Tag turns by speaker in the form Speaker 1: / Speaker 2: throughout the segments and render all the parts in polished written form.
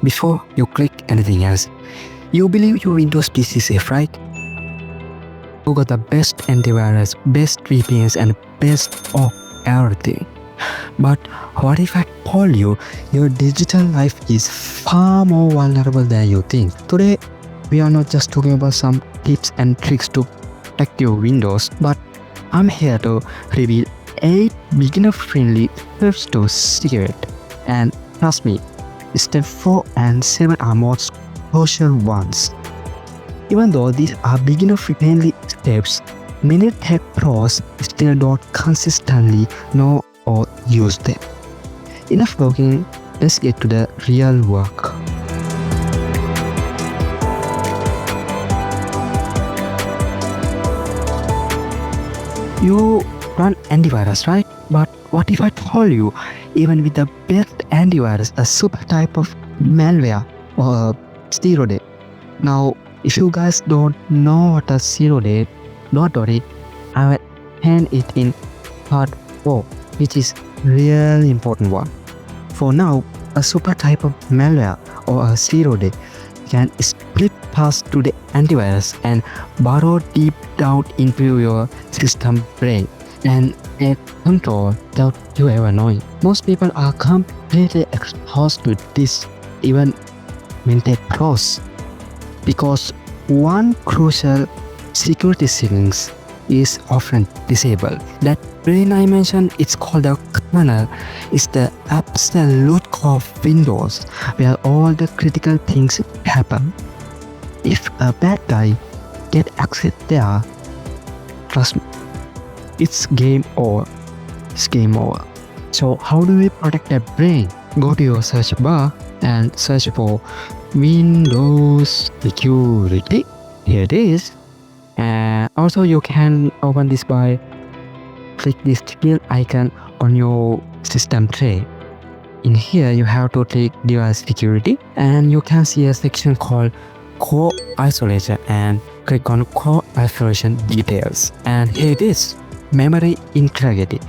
Speaker 1: before you click anything else. You believe your Windows PC is safe, right? You got the best antivirus, best VPNs, and best of everything. But what if I told you your digital life is far more vulnerable than you think? Today, we are not just talking about some tips and tricks to protect your Windows, but I'm here to reveal 8 beginner-friendly steps to secure it. And trust me, step 4 and 7 are most crucial ones. Even though these are beginner-friendly steps, many tech pros still don't consistently know or use them. Enough talking, let's get to the real work. You run antivirus, right? But what if I told you, even with the best antivirus, a super type of malware or a zero day? Now, if you guys don't know what a zero day, don't worry, I will hand it in part 4, which is really important one. For now, a super type of malware or a zero day can split past to the antivirus and burrow deep down into your system brain and take control without you ever knowing. Most people are completely exposed to this, even when they pros, because one crucial security settings is often disabled. That brain I mentioned, it's called the kernel, is the absolute core of Windows where all the critical things happen. If a bad guy get access there, trust me, it's game over. It's game over. So how do we protect that brain? Go to your search bar and search for Windows security. Here it is. And also you can open this by click this field icon on your system tray. In here you have to click device security and you can see a section called core isolation and click on core isolation details. And here it is, memory integrity.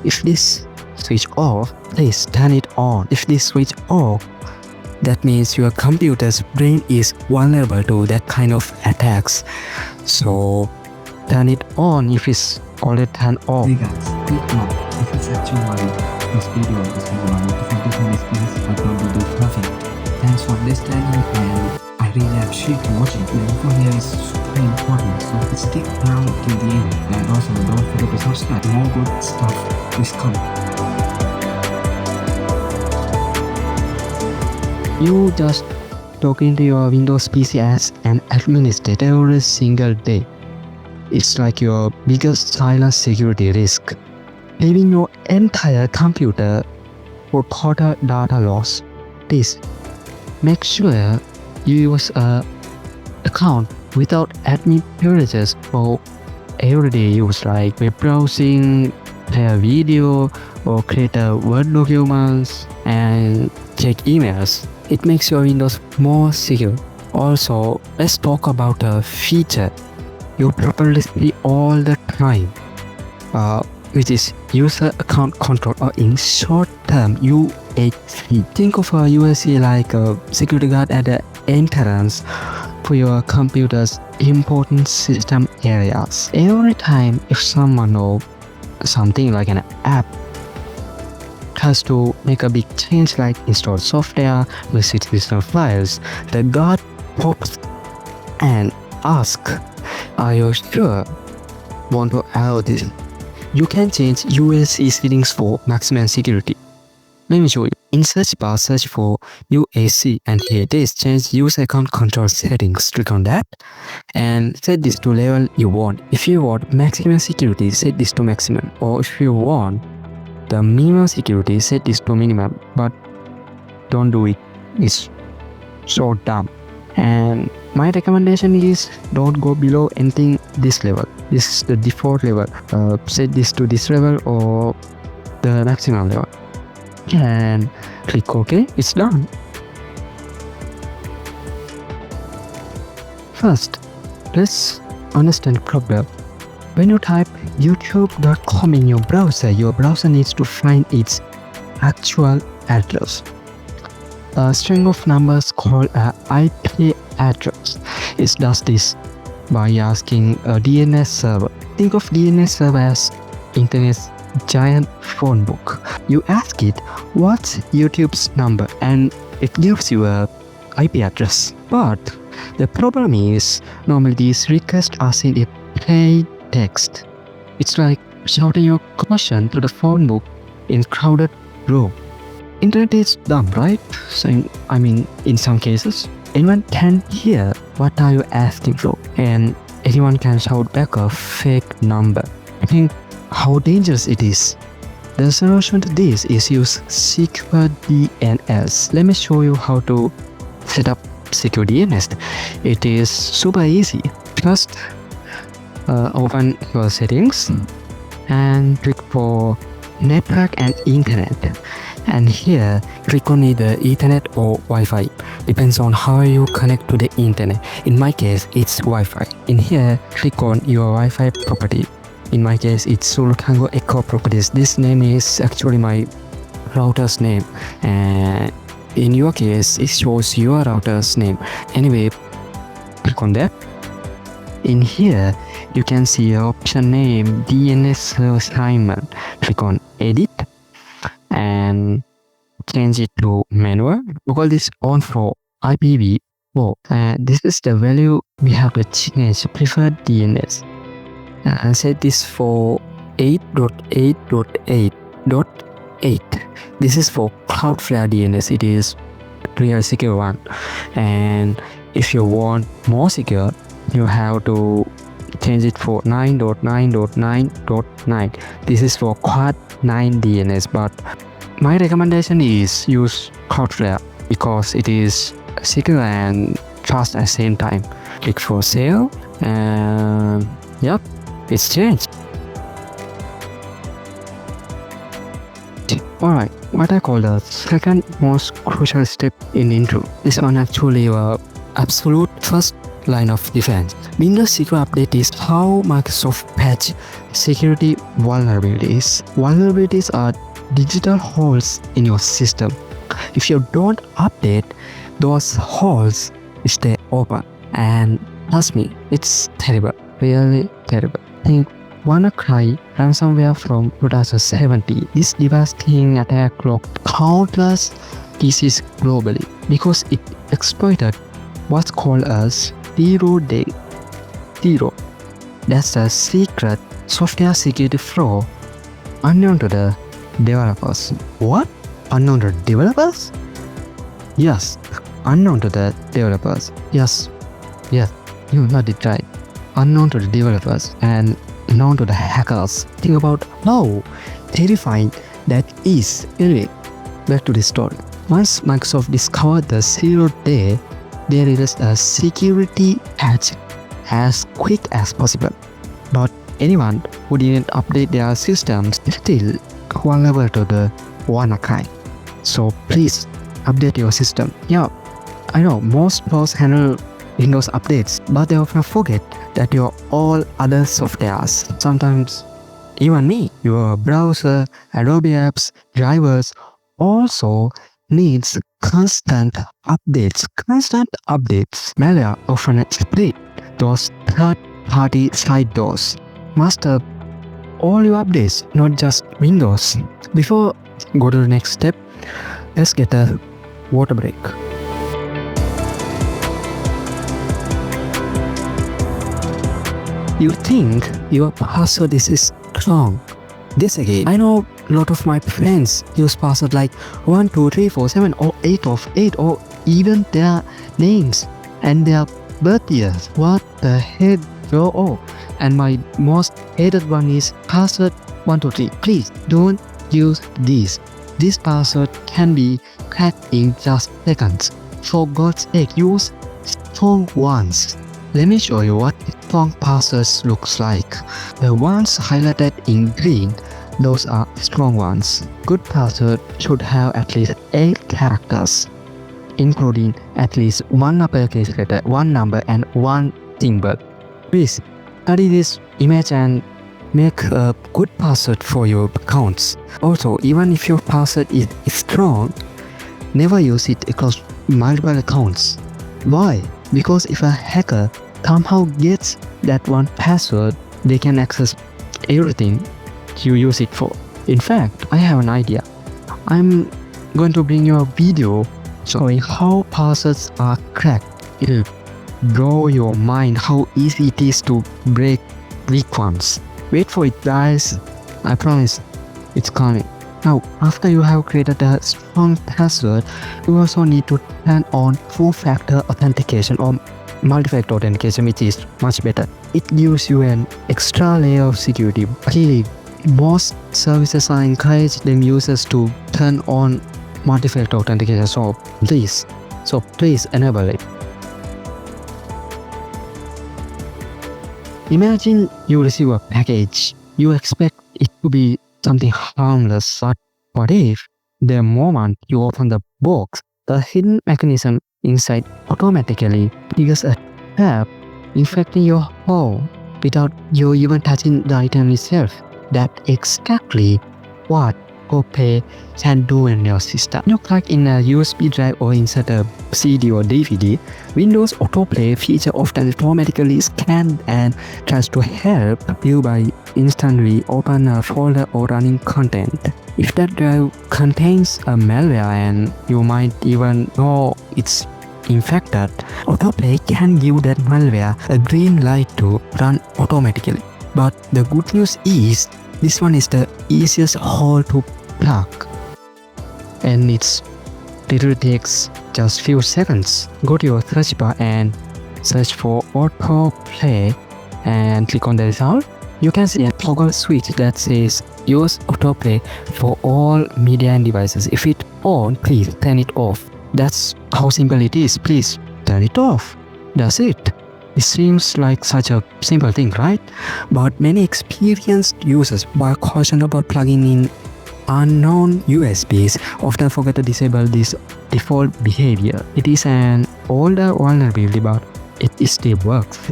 Speaker 1: If this switch off, please turn it on. If this switch off, that means your computer's brain is vulnerable to that kind of attacks. So turn it on if it's already turned off.
Speaker 2: Hey guys, click now. If it's actually worried, this video is going on to focus on this place, but don't do nothing. Thanks for listening and I really appreciate you watching. The info here is super important, so stick around till the end. And also don't forget to subscribe. More good stuff is coming.
Speaker 1: You just log into your Windows PC as an administrator every single day. It's like your biggest silent security risk. Leaving your entire computer for total data loss. Please make sure you use an account without admin privileges for everyday use like web browsing, play a video, or create a Word documents and check emails. It makes your Windows more secure. Also, let's talk about a feature you probably see all the time, which is user account control, or in short term UAC. Think of a UAC like a security guard at the entrance for your computer's important system areas. Every time if someone or something like an app has to make a big change like install software, visit system files, the guard pops and asks, are you sure want to allow this? You can change UAC settings for maximum security. Let me show you. In search bar, search for UAC and here it is, change user account control settings. Click on that and set this to level you want. If you want maximum security, set this to maximum, or if you want the minimum security, set this to minimum, but don't do it. It's so dumb. And my recommendation is don't go below anything this level. This is the default level. Set this to this level or the maximum level. And click OK. It's done. First, let's understand the problem. When you type youtube.com in your browser needs to find its actual address. A string of numbers called an IP address. It does this by asking a DNS server. Think of DNS server as internet's giant phone book. You ask it, what's YouTube's number? And it gives you a IP address. But the problem is, normally these requests are sent in plain text. It's like shouting your question to the phone book in crowded room. Internet is dumb, right? So in some cases, anyone can hear what are you asking for, and anyone can shout back a fake number. Think how dangerous it is. The solution to this is use secure DNS. Let me show you how to set up secure DNS. It is super easy. First, open your settings and click for network and internet. And here, click on either Ethernet or Wi-Fi. Depends on how you connect to the internet. In my case, it's Wi-Fi. In here, click on your Wi-Fi property. In my case, it's Zulu Tango Echo Properties. This name is actually my router's name. And in your case, it shows your router's name. Anyway, click on that. In here, you can see an option name DNS server assignment. Click on Edit and change it to manual. We call this on for IPv4. And this is the value we have to change preferred DNS. And set this for 8.8.8.8. This is for Cloudflare DNS. It is real secure one. And if you want more secure, you have to change it for 9.9.9.9. This is for Quad 9 DNS, but my recommendation is use Cloudflare because it is secure and fast at the same time. Click for save and yep, it's changed. Alright, what I call the second most crucial step in intro. This one actually absolute first line of defense. Windows Secure Update is how Microsoft patch security vulnerabilities. Vulnerabilities are digital holes in your system. If you don't update, those holes stay open. And trust me, it's terrible, really terrible. Think WannaCry ransomware from 2017. This devastating attack locked countless PCs globally because it exploited what's called as zero-day zero. That's a secret software security flaw unknown to the developers. What? Unknown to the developers? Yes, unknown to the developers. Yes, you heard it right. Unknown to the developers and known to the hackers. Think about how terrifying that is. Anyway, back to the story. Once Microsoft discovered the zero-day, they released a security patch as quick as possible. But anyone who didn't update their systems is still vulnerable to the WannaCry. So please update your system. Yeah, I know most pros handle Windows updates, but they often forget that your all other softwares, sometimes even me, your browser, Adobe apps, drivers, also needs constant updates. Malware often exploit those third-party side doors. Master all your updates, not just Windows. Before go to the next step, let's get a water break. You think your password is strong. This again. I know a lot of my friends use password like 1, 2, 3, 4, 7 or 8 of 8 or even their names and their birth years. What the heck? Oh, and my most hated one is password 123. Please don't use these. This password can be cracked in just seconds. For God's sake, use strong ones. Let me show you what strong passwords looks like. The ones highlighted in green, those are strong ones. Good password should have at least 8 characters, including at least 1 uppercase letter, 1 number and 1 symbol. Please study this image and make a good password for your accounts. Also, even if your password is strong, never use it across multiple accounts. Why? Because if a hacker somehow gets that one password, they can access everything you use it for. In fact, I have an idea. I'm going to bring you a video showing how passwords are cracked. It'll blow your mind how easy it is to break weak ones. Wait for it, guys. I promise it's coming. Now, after you have created a strong password, you also need to turn on two-factor authentication or multi-factor authentication, which is much better. It gives you an extra layer of security. Really, most services are encouraging users to turn on multi-factor authentication, so please enable it. Imagine you receive a package. You expect it to be something harmless, but what if the moment you open the box, the hidden mechanism inside automatically triggers a trap infecting your home without you even touching the item itself? That's exactly what Autoplay can do in your system. When you plug in a USB drive or insert a CD or DVD, Windows Autoplay feature often automatically scans and tries to help you by instantly open a folder or running content. If that drive contains a malware and you might even know it's infected, Autoplay can give that malware a green light to run automatically. But the good news is, this one is the easiest hole to plug, and it literally takes just few seconds. Go to your search bar and search for Autoplay and click on the result. You can see a toggle switch that says use Autoplay for all media and devices. If it's on, please turn it off. That's how simple it is. Please turn it off. That's it. It seems like such a simple thing, right? But many experienced users, while cautioned about plugging in unknown USBs, often forget to disable this default behavior. It is an older vulnerability, but it still works.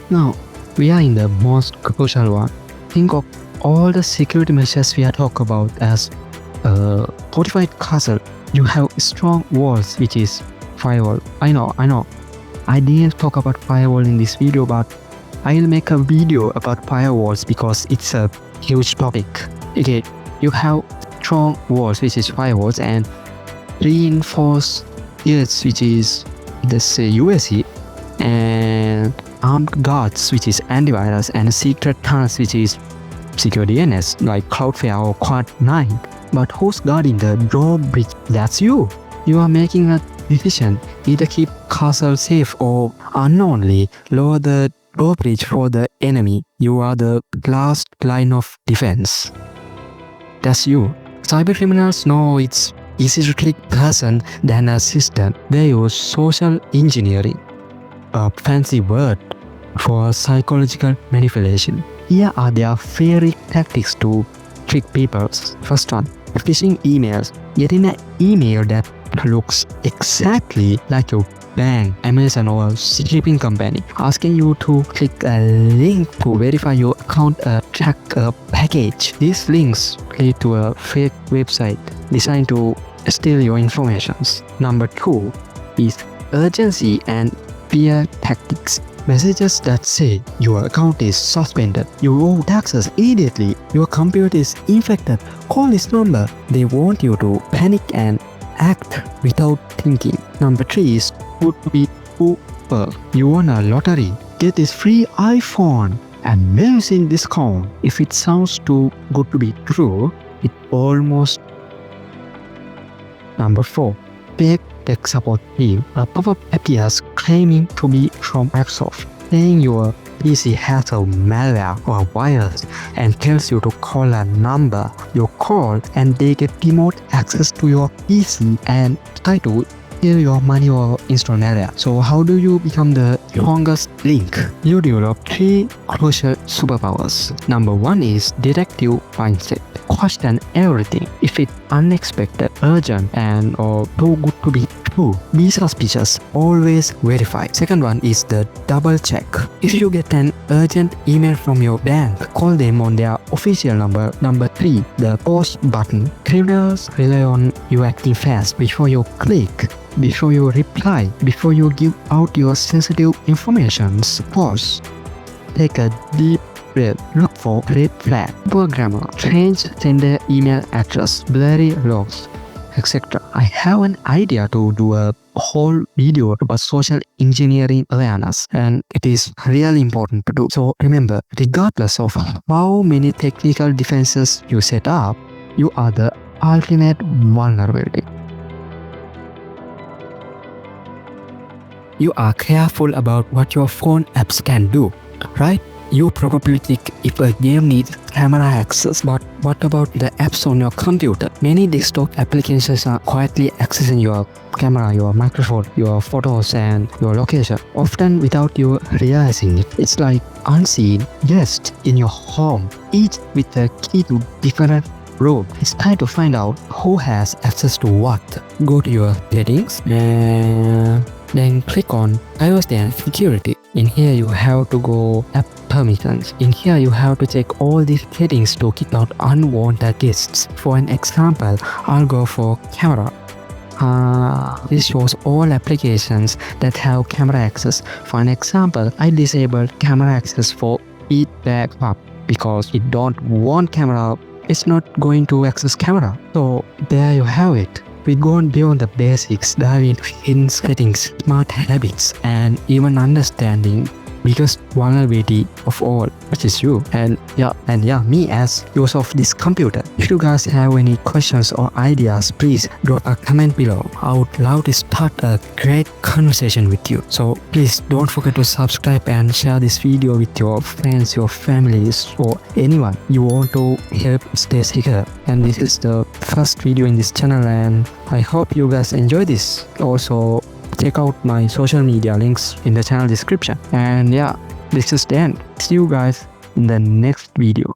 Speaker 1: Now, we are in the most crucial one. Think of all the security measures we are talking about as a fortified castle. You have strong walls, which is firewall. I know. I didn't talk about firewall in this video, but I'll make a video about firewalls because it's a huge topic. Okay, you have strong walls, which is firewalls, and reinforced units, which is, let's say, USC, and armed guards, which is antivirus, and secret tunnels, which is secure DNS, like Cloudflare or Quad9. But who's guarding the drawbridge? That's you. You are making a decision, either keep castle safe or unknowingly lower the drawbridge for the enemy. You are the last line of defense. That's you. Cyber criminals know it's easier to trick a person than a system. They use social engineering, a fancy word for psychological manipulation. Here are their favorite tactics to trick people. First one, phishing emails. Getting an email that looks exactly like your bank, Amazon, or shipping company, asking you to click a link to verify your account or track a package. These links lead to a fake website designed to steal your information. Number 2 is urgency and fear tactics. Messages that say your account is suspended, you owe taxes immediately, your computer is infected, call this number. They want you to panic and act without thinking. Number 3 is good to be super. You won a lottery, get this free iPhone, amazing discount. If it sounds too good to be true, it almost. Number 4, fake tech support team. A pop-up appears claiming to be from Microsoft, saying your PC has a malware or virus and tells you to call a number. You call and they get remote access to your PC and try to steal your money or install malware. So how do you become the strongest link? You develop 3 crucial superpowers. Number 1 is detective mindset. Question everything. If it's unexpected, urgent, and or too good to be true, be suspicious. Always verify. Second one is the double check. If you get an urgent email from your bank, call them on their official number. Number 3, the pause button. Criminals rely on you acting fast before you click, before you reply, before you give out your sensitive information. Pause. Take a deep breath. Look for red flag. Poor grammar. Strange sender email address. Blurry logs, etc. I have an idea to do a whole video about social engineering awareness, and it is really important to do. So remember, regardless of how many technical defenses you set up, you are the ultimate vulnerability. You are careful about what your phone apps can do, right? You probably think if a game needs camera access, but what about the apps on your computer? Many desktop applications are quietly accessing your camera, your microphone, your photos, and your location, often without you realizing it. It's like unseen guests in your home, each with a key to different room. It's time to find out who has access to what. Go to your settings and then click on privacy and security. In here you have to go app permissions. In here you have to check all these settings to kick out unwanted guests. For an example, I'll go for camera. This shows all applications that have camera access. For an example, I disabled camera access for Eat Bag Pub because it don't want camera. It's not going to access camera. So there you have it. We've gone beyond the basics, dive into hidden settings, smart habits, and even understanding biggest vulnerability of all, which is you and me as user of this computer. If you guys have any questions or ideas, please drop a comment below. I would love to start a great conversation with you. So please don't forget to subscribe and share this video with your friends, your families, or anyone you want to help stay secure. And this is the first video in this channel, and I hope you guys enjoy this. Also, check out my social media links in the channel description. And yeah, this is the end. See you guys in the next video.